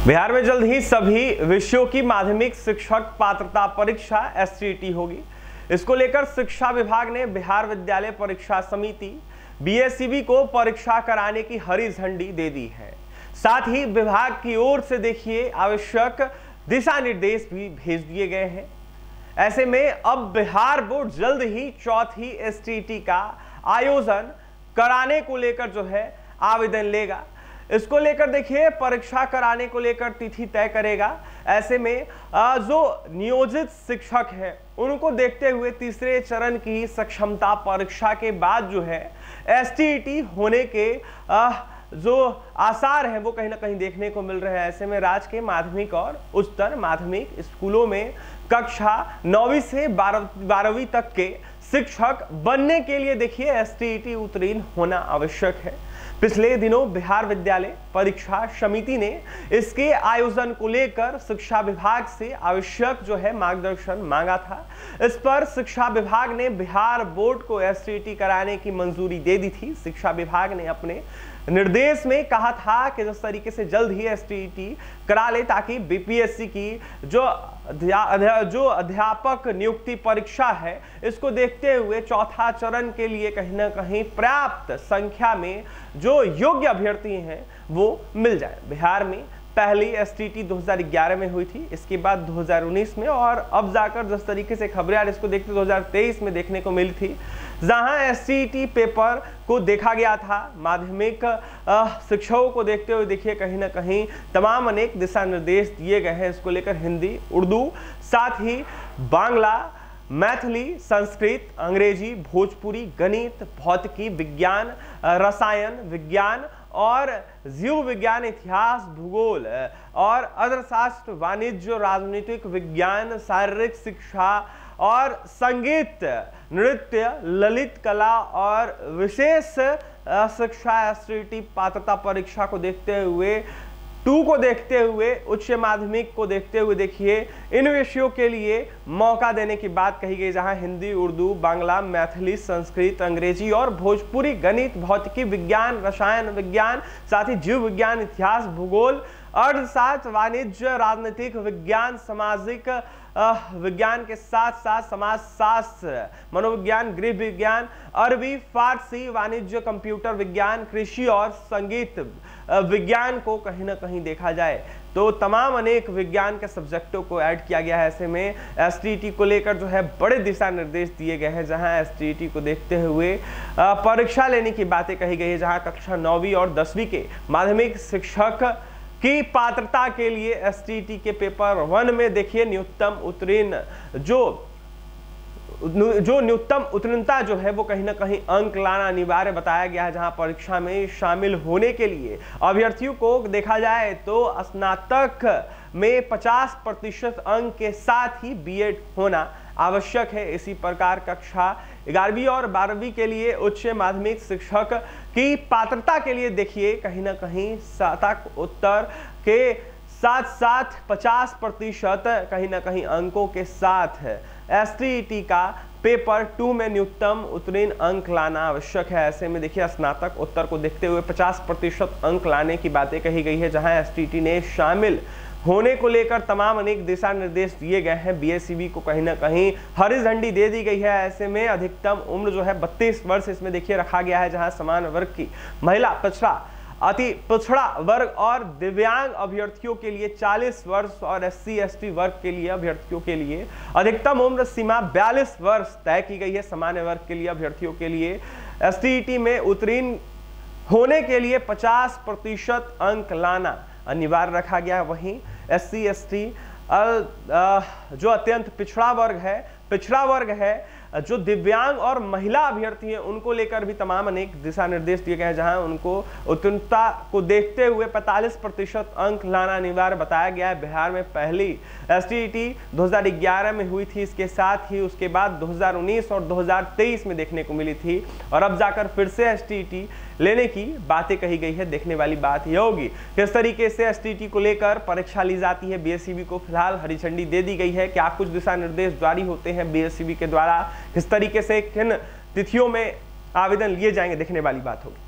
बिहार में जल्द ही सभी विषयों की माध्यमिक शिक्षक पात्रता परीक्षा एसटीईटी होगी। इसको लेकर शिक्षा विभाग ने बिहार विद्यालय परीक्षा समिति बीएसईबी को परीक्षा कराने की हरी झंडी दे दी है। साथ ही विभाग की ओर से देखिए आवश्यक दिशा निर्देश भी भेज दिए गए हैं। ऐसे में अब बिहार बोर्ड जल्द ही चौथी एसटीईटी का आयोजन कराने को लेकर जो है आवेदन लेगा। इसको लेकर देखिए परीक्षा कराने को लेकर तिथि तय करेगा। ऐसे में जो नियोजित शिक्षक है उनको देखते हुए तीसरे चरण की सक्षमता परीक्षा के बाद जो है एसटीईटी होने के जो आसार हैं वो कहीं ना कहीं देखने को मिल रहे हैं। ऐसे में राज्य के माध्यमिक और उच्चतर माध्यमिक स्कूलों में कक्षा 9वीं से 12वीं तक के शिक्षक बनने के लिए देखिए एसटीईटी उत्तीर्ण होना आवश्यक है। पिछले दिनों बिहार विद्यालय परीक्षा समिति ने इसके आयोजन को लेकर शिक्षा विभाग से आवश्यक जो है मार्गदर्शन मांगा था। इस पर शिक्षा विभाग ने बिहार बोर्ड को एसटीईटी कराने की मंजूरी दे दी थी। शिक्षा विभाग ने अपने निर्देश में कहा था कि जिस तरीके से जल्द ही एसटीईटी करा ले ताकि बीपीएससी की जो अध्यापक नियुक्ति परीक्षा है इसको देखते हुए चौथा चरण के लिए कहीं ना कहीं पर्याप्त संख्या में जो योग्य अभ्यर्थी हैं वो मिल जाए। बिहार में पहली एसटीईटी 2011 में हुई थी, इसके बाद 2019 में और अब जाकर जिस तरीके से खबरें आ रही इसको देखते 2023 में देखने को मिली थी, जहां एसटीईटी पेपर को देखा गया था। माध्यमिक शिक्षकों को देखते हुए देखिए कहीं ना कहीं तमाम अनेक दिशा निर्देश दिए गए हैं। इसको लेकर हिंदी, उर्दू, साथ ही बांग्ला, मैथिली, संस्कृत, अंग्रेजी, भोजपुरी, गणित, भौतिकी, विज्ञान, रसायन विज्ञान और जीव विज्ञान, इतिहास, भूगोल और अर्थशास्त्र, वाणिज्य, राजनीतिक विज्ञान, शारीरिक शिक्षा और संगीत, नृत्य, ललित कला और विशेष शिक्षा एसटीईटी पात्रता परीक्षा को देखते हुए 2 को देखते हुए उच्च माध्यमिक को देखते हुए देखिए इन विषयों के लिए मौका देने की बात कही गई, जहां हिंदी, उर्दू, बांग्ला, मैथिली, संस्कृत, अंग्रेजी और भोजपुरी, गणित, भौतिकी, विज्ञान, रसायन विज्ञान, साथ ही जीव विज्ञान, इतिहास, भूगोल, अर्थशास्त्र, वाणिज्य, राजनीतिक विज्ञान, सामाजिक विज्ञान के साथ साथ समाजशास्त्र, मनोविज्ञान, गृह विज्ञान, अरबी, फारसी, वाणिज्य, कंप्यूटर विज्ञान, कृषि और संगीत विज्ञान को कहीं ना कहीं देखा जाए तो तमाम अनेक विज्ञान के सब्जेक्टों को ऐड किया गया है। ऐसे में एसटीईटी को लेकर जो है बड़े दिशा निर्देश दिए गए हैं, जहां एसटीईटी को देखते हुए परीक्षा लेने की बातें कही गई है, जहां कक्षा 9वीं और 10वीं के माध्यमिक शिक्षक की पात्रता के लिए एसटीईटी के पेपर 1 में देखिए न्यूनतम उत्तीर्ण जो न्यूनतम उत्तीर्णता जो है वो कहीं ना कहीं अंक लाना अनिवार्य बताया गया है। जहां परीक्षा में शामिल होने के लिए अभ्यर्थियों को देखा जाए तो स्नातक में 50% अंक के साथ ही बीएड होना आवश्यक है। इसी प्रकार कक्षा 11वीं और 12वीं के लिए उच्च माध्यमिक शिक्षक की पात्रता के लिए देखिए कहीं ना कहीं स्नातक उत्तर के साथ साथ 50% कहीं ना कहीं अंकों के साथ एसटीईटी का पेपर 2 में न्यूनतम उत्तीर्ण अंक लाना आवश्यक है। ऐसे में देखिए स्नातक उत्तर को देखते हुए 50% अंक लाने की बातें कही गई है, जहां एसटीईटी ने शामिल होने को लेकर तमाम अनेक दिशा निर्देश दिए गए हैं। बीएसईबी को कहीं ना कहीं हरी झंडी दे दी गई है। ऐसे में अधिकतम उम्र जो है 32 वर्ष इसमें देखिए रखा गया है, जहां समान वर्ग की महिला, पिछड़ा, अति पिछड़ा वर्ग और दिव्यांग अभ्यर्थियों के लिए 40 वर्ष और एससी एसटी वर्ग के लिए अभ्यर्थियों के लिए अधिकतम उम्र सीमा 42 वर्ष तय की गई है। सामान्य वर्ग के लिए अभ्यर्थियों के लिए एसटीईटी में उत्तीर्ण होने के लिए 50% अंक लाना अनिवार्य रखा गया है। वहीं एससी एसटी जो अत्यंत पिछड़ा वर्ग है, जो दिव्यांग और महिला अभ्यर्थी हैं उनको लेकर भी तमाम अनेक दिशा निर्देश दिए गए हैं, जहां उनको उत्तीर्णता को देखते हुए 45% अंक लाना अनिवार्य बताया गया है। बिहार में पहली एसटीईटी 2011 में हुई थी, इसके साथ ही उसके बाद 2019 और 2023 में देखने को मिली थी और अब जाकर फिर से एसटीईटी लेने की बातें कही गई है। देखने वाली बात यह होगी किस तरीके से एसटीईटी को लेकर परीक्षा ली जाती है। बीएसईबी को फिलहाल हरी झंडी दे दी गई है। क्या कुछ दिशा निर्देश जारी होते हैं बीएसईबी के द्वारा, किस तरीके से किन तिथियों में आवेदन लिए जाएंगे, देखने वाली बात होगी।